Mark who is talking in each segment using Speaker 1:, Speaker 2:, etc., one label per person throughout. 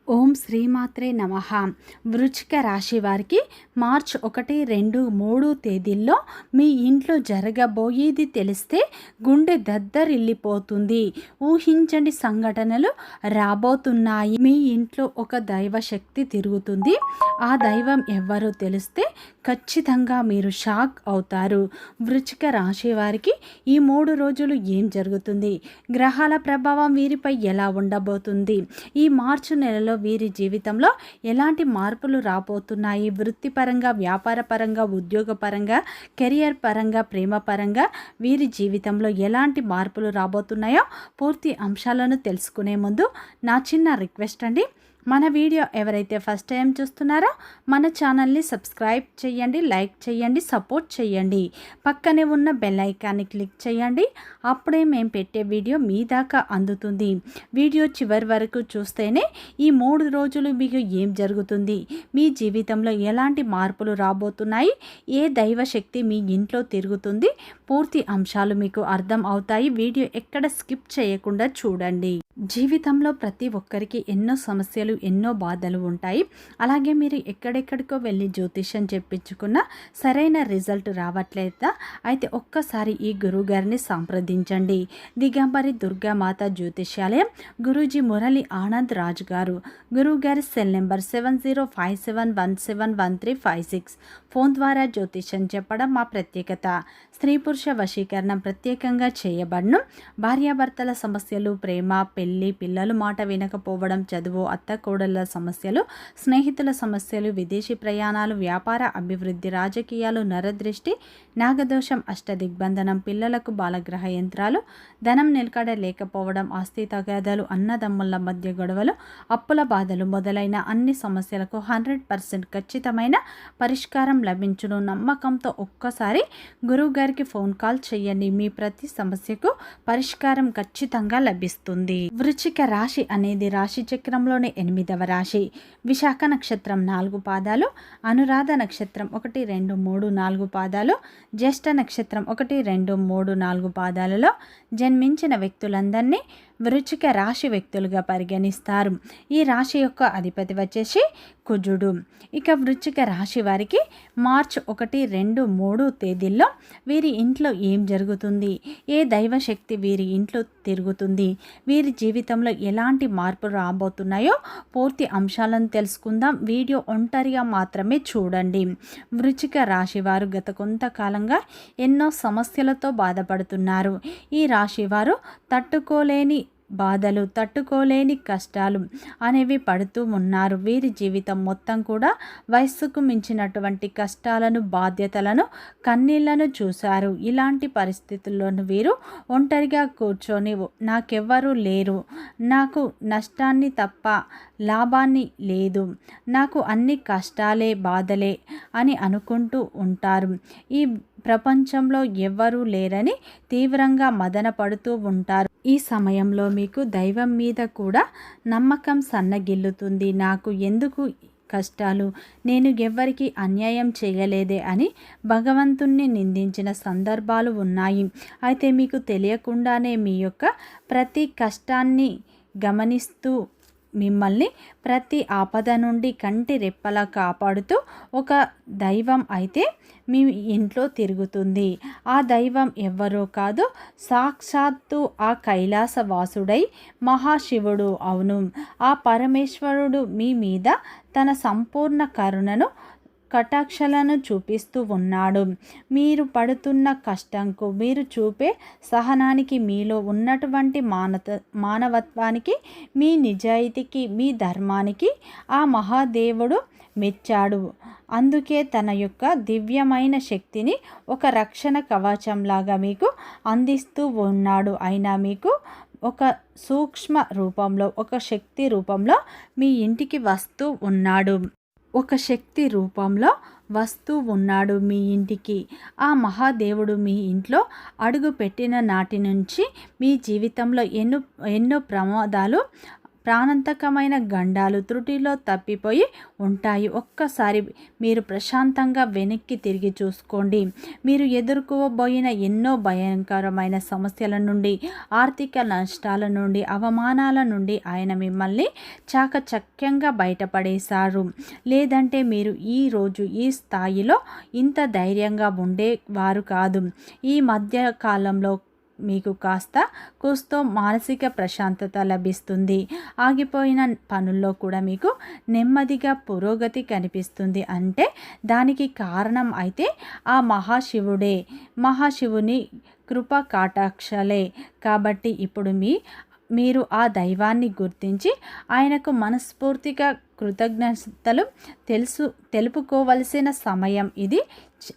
Speaker 1: ఓం శ్రీమాత్రే నమః. వృశ్చిక రాశి వారికి మార్చి 1, 2, 3 తేదీల్లో మీ ఇంట్లో జరగబోయేది తెలిస్తే గుండె దద్దరిల్లిపోతుంది. ఊహించని సంఘటనలు రాబోతున్నాయి. మీ ఇంట్లో ఒక దైవ శక్తి తిరుగుతుంది. ఆ దైవం ఎవరో తెలిస్తే ఖచ్చితంగా మీరు షాక్ అవుతారు. వృశ్చిక రాశి వారికి ఈ 3 రోజులు ఏం జరుగుతుంది, గ్రహాల ప్రభావం వీరిపై ఎలా ఉండబోతుంది, ఈ మార్చి నెలలో వీరి జీవితంలో ఎలాంటి మార్పులు రాబోతున్నాయి, వృత్తిపరంగా, వ్యాపార పరంగా, ఉద్యోగ పరంగా, కెరియర్ పరంగా, ప్రేమ పరంగా వీరి జీవితంలో ఎలాంటి మార్పులు రాబోతున్నాయో పూర్తి అంశాలను తెలుసుకునే ముందు నా చిన్న రిక్వెస్ట్ అండి. మన వీడియో ఎవరైతే ఫస్ట్ టైం చూస్తున్నారో మన ఛానల్ని సబ్స్క్రైబ్ చేయండి, లైక్ చేయండి, సపోర్ట్ చేయండి. పక్కనే ఉన్న బెల్ ఐకాన్ని క్లిక్ చేయండి. అప్పుడే మేము పెట్టే వీడియో మీ దాకా అందుతుంది. వీడియో చివరి వరకు చూస్తేనే ఈ 3 రోజులు మీకు ఏం జరుగుతుంది, మీ జీవితంలో ఎలాంటి మార్పులు రాబోతున్నాయి, ఏ దైవశక్తి మీ ఇంట్లో తిరుగుతుంది, పూర్తి అంశాలు మీకు అర్థం అవుతాయి. వీడియో ఎక్కడ స్కిప్ చేయకుండా చూడండి. జీవితంలో ప్రతి ఒక్కరికి ఎన్నో సమస్యలు, ఎన్నో బాధలు ఉంటాయి. అలాగే మీరు ఎక్కడెక్కడికో వెళ్ళి జ్యోతిష్యం చెప్పించుకున్న సరైన రిజల్ట్ రావట్లేదా? అయితే ఒక్కసారి ఈ గురువుగారిని సంప్రదించండి. దిగంబరి దుర్గామాత జ్యోతిష్యాలయం, గురూజీ మురళి ఆనంద్ రాజు గారు. గురువుగారి సెల్ నెంబర్ 7057171356. ఫోన్ ద్వారా జ్యోతిష్యం చెప్పడం మా ప్రత్యేకత. స్త్రీ పురుష వశీకరణం ప్రత్యేకంగా చేయబడను. భార్యాభర్తల సమస్యలు, ప్రేమ, పెళ్లి, పిల్లలు మాట వినకపోవడం, చదువు, అత్తకోడళ్ళ సమస్యలు, స్నేహితుల సమస్యలు, విదేశీ ప్రయాణాలు, వ్యాపార అభివృద్ధి, రాజకీయాలు, నరదృష్టి, నాగదోషం, అష్టదిగ్బంధనం, పిల్లలకు బాలగ్రహ యంత్రాలు, ధనం నిలకడ లేకపోవడం, ఆస్తి తగాదాలు, అన్నదమ్ముల మధ్య గొడవలు, అప్పుల బాధలు మొదలైన అన్ని సమస్యలకు 100% ఖచ్చితమైన పరిష్కారం లభించును. నమ్మకంతో ఒక్కసారి గురువుగారికి ఫోన్ కాల్ చేయండి. మీ ప్రతి సమస్యకు పరిష్కారం ఖచ్చితంగా లభిస్తుంది. వృశ్చిక రాశి అనేది రాశి చక్రంలోని 8వ రాశి. విశాఖ నక్షత్రం 4 పాదాలు, అనురాధ నక్షత్రం 1, 2, 3, 4 పాదాలు, జ్యేష్ఠ నక్షత్రం 1, 2, 3, 4 పాదాలలో జన్మించిన వ్యక్తులందరినీ వృశ్చిక రాశి వ్యక్తులుగా పరిగణిస్తారు. ఈ రాశి యొక్క అధిపతి వచ్చేసి కుజుడు. ఇక వృశ్చిక రాశి వారికి మార్చి 1, 2, 3 తేదీల్లో వీరి ఇంట్లో ఏం జరుగుతుంది, ఏ దైవశక్తి వీరి ఇంట్లో తిరుగుతుంది, వీరి జీవితంలో ఎలాంటి మార్పులు రాబోతున్నాయో పూర్తి అంశాలను తెలుసుకుందాం. వీడియో ఒంటరిగా మాత్రమే చూడండి. వృశ్చిక రాశి వారు గత కొంతకాలంగా ఎన్నో సమస్యలతో బాధపడుతున్నారు. ఈ రాశి వారు తట్టుకోలేని బాధలు, తట్టుకోలేని కష్టాలు అనేవి పడుతూ ఉన్నారు. వీరి జీవితం మొత్తం కూడా వయస్సుకు మించినటువంటి కష్టాలను, బాధ్యతలను, కన్నీళ్లను చూశారు. ఇలాంటి పరిస్థితుల్లోనూ వీరు ఒంటరిగా కూర్చొని నాకెవ్వరూ లేరు, నాకు నష్టాన్ని తప్ప లాభాన్ని లేదు, నాకు అన్ని కష్టాలే, బాధలే అని అనుకుంటూ ఉంటారు. ఈ ప్రపంచంలో ఎవ్వరూ లేరని తీవ్రంగా మదన పడుతూ ఉంటారు. ఈ సమయంలో మీకు దైవం మీద కూడా నమ్మకం సన్నగిల్లుతుంది. నాకు ఎందుకు కష్టాలు, నేను ఎవ్వరికి అన్యాయం చేయలేదే అని భగవంతుణ్ణి నిందించిన సందర్భాలు ఉన్నాయి. అయితే మీకు తెలియకుండానే మీ యొక్క ప్రతి కష్టాన్ని గమనిస్తూ మిమ్మల్ని ప్రతి ఆపద నుండి కంటి రెప్పలా కాపాడుతూ ఒక దైవం అయితే మీ ఇంట్లో తిరుగుతుంది. ఆ దైవం ఎవ్వరో కాదు, సాక్షాత్తు ఆ కైలాసవాసుడై మహాశివుడు. అవును, ఆ పరమేశ్వరుడు మీ మీద తన సంపూర్ణ కరుణను, కటాక్షలను చూపిస్తూ ఉన్నాడు. మీరు పడుతున్న కష్టంకు, మీరు చూపే సహనానికి, మీలో ఉన్నటువంటి మానవత్వానికి, మీ నిజాయితీకి, మీ ధర్మానికి ఆ మహాదేవుడు మెచ్చాడు. అందుకే తన యొక్క దివ్యమైన శక్తిని ఒక రక్షణ కవచంలాగా మీకు అందిస్తూ ఉన్నాడు. అయినా మీకు ఒక సూక్ష్మ రూపంలో, ఒక శక్తి రూపంలో మీ ఇంటికి వస్తూ ఉన్నాడు. ఒక శక్తి రూపంలో వస్తూ ఉన్నాడు మీ ఇంటికి. ఆ మహాదేవుడు మీ ఇంట్లో అడుగు పెట్టిన నాటి నుంచి మీ జీవితంలో ఎన్నో ప్రమాదాలు, ప్రాణాంతకమైన గండాలు త్రుటిలో తప్పిపోయి ఉంటాయి. ఒక్కసారి మీరు ప్రశాంతంగా వెనక్కి తిరిగి చూసుకోండి. మీరు ఎదుర్కోబోయిన ఎన్నో భయంకరమైన సమస్యల నుండి, ఆర్థిక నష్టాల నుండి, అవమానాల నుండి ఆయన మిమ్మల్ని చాకచక్యంగా బయటపడేశారు. లేదంటే మీరు ఈరోజు ఈ స్థాయిలో ఇంత ధైర్యంగా ఉండేవారు కాదు. ఈ మధ్య కాలంలో మీకు కాస్త కూస్తో మానసిక ప్రశాంతత లభిస్తుంది. ఆగిపోయిన పనుల్లో కూడా మీకు నెమ్మదిగా పురోగతి కనిపిస్తుంది. అంటే దానికి కారణం అయితే ఆ మహాశివుని కృపా కటాక్షాలే. కాబట్టి ఇప్పుడు మీరు ఆ దైవాన్ని గుర్తించి ఆయనకు మనస్ఫూర్తిగా కృతజ్ఞతలు తెలుపుకోవలసిన సమయం ఇది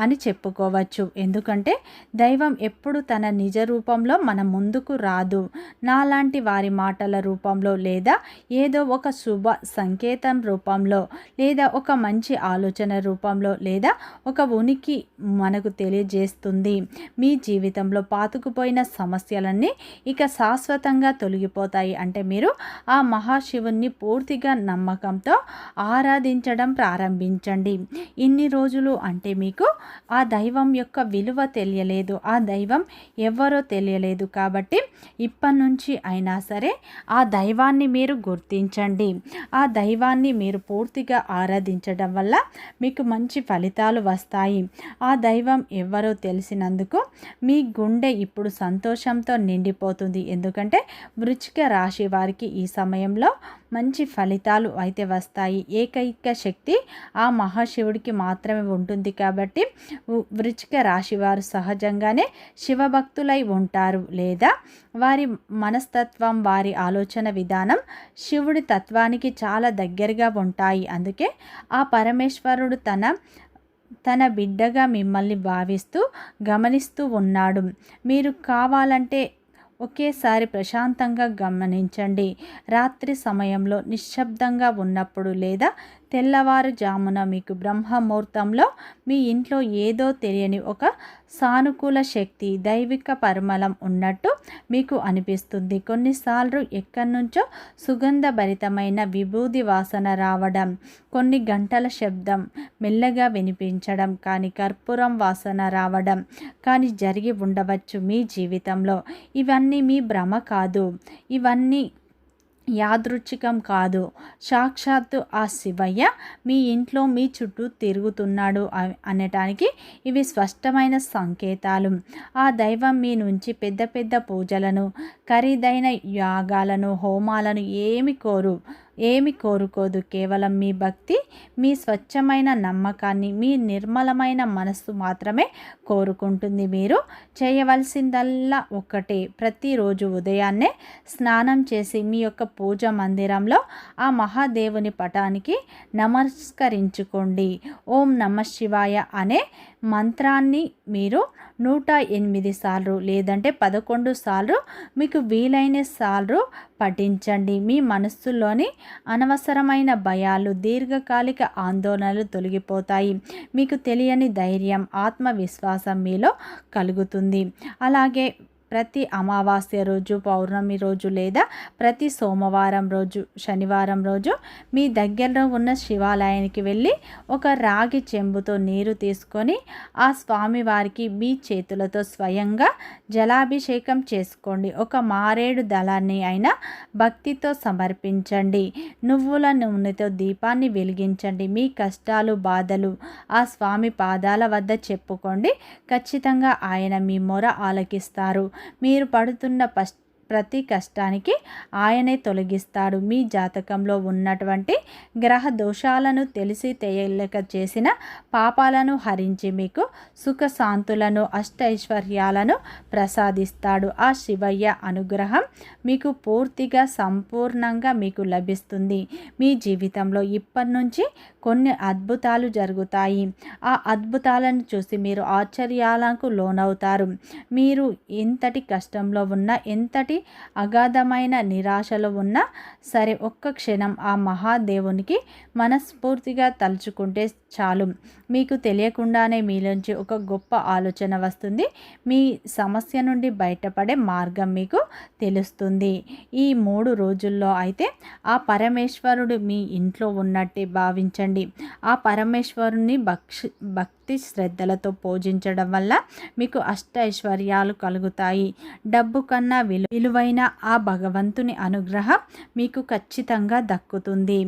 Speaker 1: అని చెప్పుకోవచ్చు. ఎందుకంటే దైవం ఎప్పుడు తన నిజ రూపంలో మన ముందుకు రాదు. నాలాంటి వారి మాటల రూపంలో, లేదా ఏదో ఒక శుభ సంకేతం రూపంలో, లేదా ఒక మంచి ఆలోచన రూపంలో, లేదా ఒక ఉనికి మనకు తెలియజేస్తుంది. మీ జీవితంలో పాతుకుపోయిన సమస్యలన్నీ ఇక శాశ్వతంగా తొలగిపోతాయి. అంటే మీరు ఆ మహాశివుణ్ణి పూర్తిగా నమ్మకంతో ఆరాధించడం ప్రారంభించండి. ఇన్ని రోజులు అంటే మీకు ఆ దైవం యొక్క విలువ తెలియలేదు, ఆ దైవం ఎవరో తెలియలేదు. కాబట్టి ఇప్పటి నుంచి అయినా సరే ఆ దైవాన్ని మీరు గుర్తించండి. ఆ దైవాన్ని మీరు పూర్తిగా ఆరాధించడం వల్ల మీకు మంచి ఫలితాలు వస్తాయి. ఆ దైవం ఎవరో తెలిసినందుకు మీ గుండె ఇప్పుడు సంతోషంతో నిండిపోతుంది. ఎందుకంటే వృశ్చిక రాశి వారికి ఈ సమయంలో మంచి ఫలితాలు అయితే వస్తాయి. ఏకైక శక్తి ఆ మహాశివుడికి మాత్రమే ఉంటుంది. కాబట్టి వృశ్చిక రాశి వారు సహజంగానే శివభక్తులై ఉంటారు, లేదా వారి మనస్తత్వం, వారి ఆలోచన విధానం శివుడి తత్వానికి చాలా దగ్గరగా ఉంటాయి. అందుకే ఆ పరమేశ్వరుడు తన బిడ్డగా మిమ్మల్ని భావిస్తూ గమనిస్తూ ఉన్నాడు. మీరు కావాలంటే ఒకేసారి ప్రశాంతంగా గమనించండి. రాత్రి సమయంలో నిశ్శబ్దంగా ఉన్నప్పుడు, లేదా తెల్లవారుజామున మీకు బ్రహ్మముహూర్తంలో మీ ఇంట్లో ఏదో తెలియని ఒక సానుకూల శక్తి, దైవిక పరిమళం ఉన్నట్టు మీకు అనిపిస్తుంది. కొన్నిసార్లు ఎక్కడి నుంచో సుగంధభరితమైన విభూది వాసన రావడం, కొన్ని గంటల శబ్దం మెల్లగా వినిపించడం, కానీ కర్పూరం వాసన రావడం కానీ జరిగి ఉండవచ్చు మీ జీవితంలో. ఇవన్నీ మీ భ్రమ కాదు, ఇవన్నీ యాదృచ్ఛికం కాదు. సాక్షాత్తు ఆ శివయ్య మీ ఇంట్లో మీ చుట్టూ తిరుగుతున్నాడు అనటానికి ఇవి స్పష్టమైన సంకేతాలు. ఆ దైవం మీ నుంచి పెద్ద పెద్ద పూజలను, ఖరీదైన యాగాలను, హోమాలను ఏమి కోరుకోదు. కేవలం మీ భక్తి, మీ స్వచ్ఛమైన నమ్మకాన్ని, మీ నిర్మలమైన మనస్సు మాత్రమే కోరుకుంటుంది. మీరు చేయవలసిందల్లా ఒక్కటే, ప్రతిరోజు ఉదయాన్నే స్నానం చేసి మీ యొక్క పూజ మందిరంలో ఆ మహాదేవుని పటానికి నమస్కరించుకోండి. ఓం నమః శివాయ అనే మంత్రాన్ని మీరు 108 సార్లు లేదంటే 11 సార్లు మీకు వీలైన సార్లు పఠించండి. మీ మనస్సులోని అనవసరమైన భయాలు, దీర్ఘకాలిక ఆందోళనలు తొలగిపోతాయి. మీకు తెలియని ధైర్యం, ఆత్మవిశ్వాసం మీలో కలుగుతుంది. అలాగే ప్రతి అమావాస్య రోజు, పౌర్ణమి రోజు, లేదా ప్రతి సోమవారం రోజు, శనివారం రోజు మీ దగ్గరలో ఉన్న శివాలయానికి వెళ్ళి ఒక రాగి చెంబుతో నీరు తీసుకొని ఆ స్వామివారికి మీ చేతులతో స్వయంగా జలాభిషేకం చేసుకోండి. ఒక మారేడు దళాన్ని అయినా భక్తితో సమర్పించండి. నువ్వుల నూనెతో దీపాన్ని వెలిగించండి. మీ కష్టాలు, బాధలు ఆ స్వామి పాదాల వద్ద చెప్పుకోండి. ఖచ్చితంగా ఆయన మీ మొర ఆలకిస్తారు. మీరు పడుతున్న ప్రతి కష్టానికి ఆయనే తొలగిస్తాడు. మీ జాతకంలో ఉన్నటువంటి గ్రహ దోషాలను తెలిసి తెలియక చేసిన పాపాలను హరించి మీకు సుఖశాంతులను, అష్టైశ్వర్యాలను ప్రసాదిస్తాడు. ఆ శివయ్య అనుగ్రహం మీకు పూర్తిగా, సంపూర్ణంగా మీకు లభిస్తుంది. మీ జీవితంలో ఇప్పటి నుంచి కొన్ని అద్భుతాలు జరుగుతాయి. ఆ అద్భుతాలను చూసి మీరు ఆశ్చర్యాలకు లోనవుతారు. మీరు ఎంతటి కష్టంలో ఉన్నా, ఎంతటి అగాధమైన నిరాశలో ఉన్నా సరే ఒక్క క్షణం ఆ మహాదేవునికి మనస్ఫూర్తిగా తలుచుకుంటే చాలు, మీకు తెలియకుండానే మీలోంచి ఒక గొప్ప ఆలోచన వస్తుంది. మీ సమస్య నుండి బయటపడే మార్గం మీకు తెలుస్తుంది. ఈ 3 రోజుల్లో అయితే ఆ పరమేశ్వరుడు మీ ఇంట్లో ఉన్నట్టే భావించండి. ఆ పరమేశ్వరుని భక్తి శ్రద్ధలతో పూజించడం వల్ల మీకు అష్టైశ్వర్యాలు కలుగుతాయి. డబ్బు కన్నా విలువైన ఆ భగవంతుని అనుగ్రహం మీకు ఖచ్చితంగా దక్కుతుంది.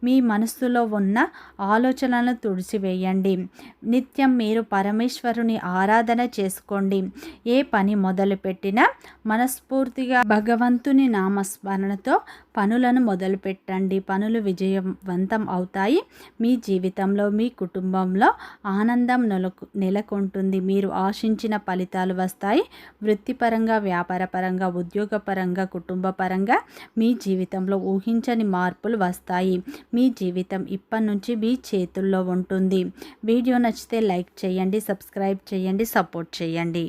Speaker 1: మీ మనస్సులో ఉన్న ఆలోచనలను తుడిచివేయండి. నిత్యం మీరు పరమేశ్వరుని ఆరాధన చేసుకోండి. ఏ పని మొదలుపెట్టినా మనస్ఫూర్తిగా భగవంతుని నామస్మరణతో పనులను మొదలుపెట్టండి. పనులు విజయవంతం అవుతాయి. మీ జీవితంలో మీ కుటుంబంలో ఆనందం నెలకొంటుంది. మీరు ఆశించిన ఫలితాలు వస్తాయి. వృత్తిపరంగా, వ్యాపారపరంగా, ఉద్యోగపరంగా, కుటుంబపరంగా మీ జీవితంలో ఊహించని మార్పులు వస్తాయి. మీ జీవితం ఇప్పటి నుంచి మీ చేతుల్లో ఉంటుంది. వీడియో నచ్చితే లైక్ చేయండి, సబ్స్క్రైబ్ చేయండి, సపోర్ట్ చేయండి.